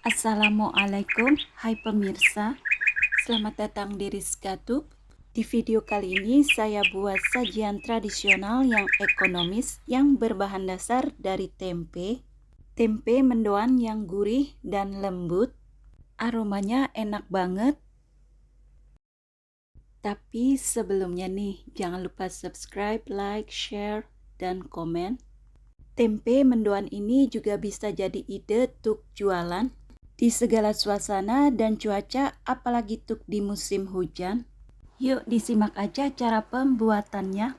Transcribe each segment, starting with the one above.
Assalamualaikum, hai pemirsa. Selamat datang di Rizka Tube. Di video kali ini saya buat sajian tradisional yang ekonomis yang berbahan dasar dari tempe. Tempe mendoan yang gurih dan lembut. Aromanya enak banget. Tapi sebelumnya nih, jangan lupa subscribe, like, share, dan komen. Tempe mendoan ini juga bisa jadi ide untuk jualan di segala suasana dan cuaca, apalagi tuk di musim hujan. Yuk disimak aja cara pembuatannya.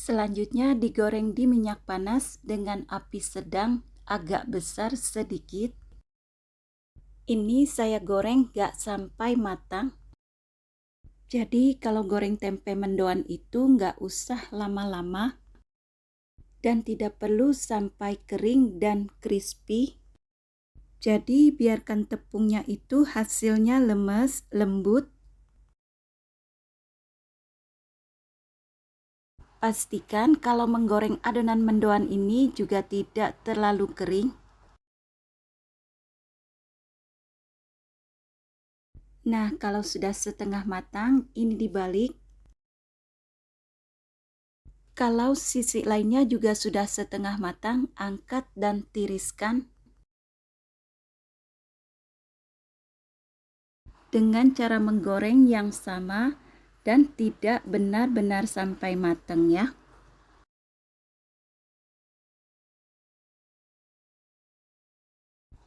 Selanjutnya digoreng di minyak panas dengan api sedang agak besar sedikit. Ini saya goreng gak sampai matang. Jadi kalau goreng tempe mendoan itu gak usah lama-lama dan tidak perlu sampai kering dan crispy. Jadi biarkan tepungnya itu hasilnya lemes, lembut. Pastikan kalau menggoreng adonan mendoan ini juga tidak terlalu kering. Nah, kalau sudah setengah matang, ini dibalik. Kalau sisi lainnya juga sudah setengah matang, angkat dan tiriskan. Dengan cara menggoreng yang sama dan tidak benar-benar sampai matang ya.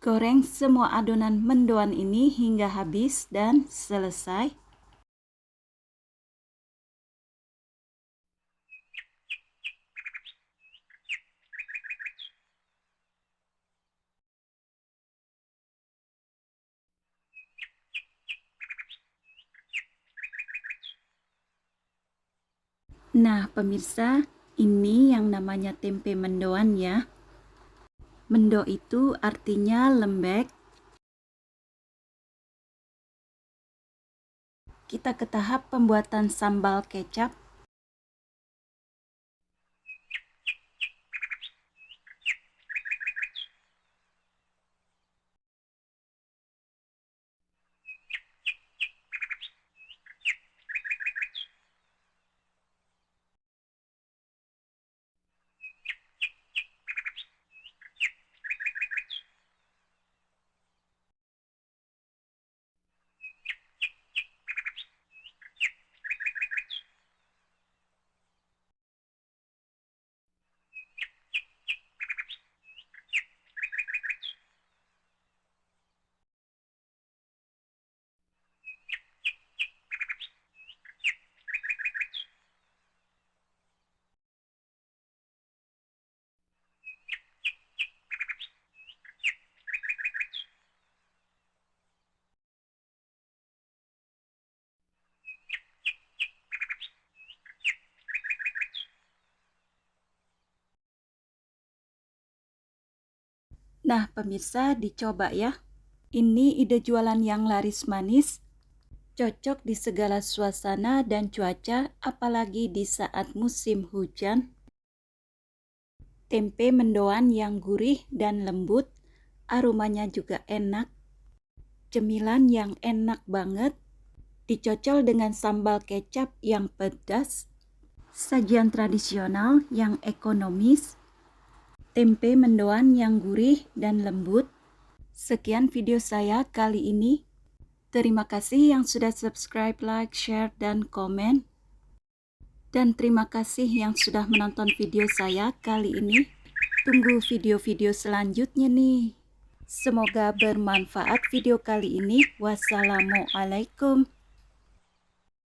Goreng semua adonan mendoan ini hingga habis dan selesai. Nah, pemirsa, ini yang namanya tempe mendoan ya. Mendo itu artinya lembek. Kita ke tahap pembuatan sambal kecap. Nah, pemirsa dicoba ya. Ini ide jualan yang laris manis, cocok di segala suasana dan cuaca, apalagi di saat musim hujan. Tempe mendoan yang gurih dan lembut, aromanya juga enak. Cemilan yang enak banget, dicocol dengan sambal kecap yang pedas. Sajian tradisional yang ekonomis, tempe mendoan yang gurih dan lembut. Sekian video saya kali ini. Terima kasih yang sudah subscribe, like, share, dan komen. Dan terima kasih yang sudah menonton video saya kali ini. Tunggu video-video selanjutnya nih. Semoga bermanfaat video kali ini. Wassalamualaikum.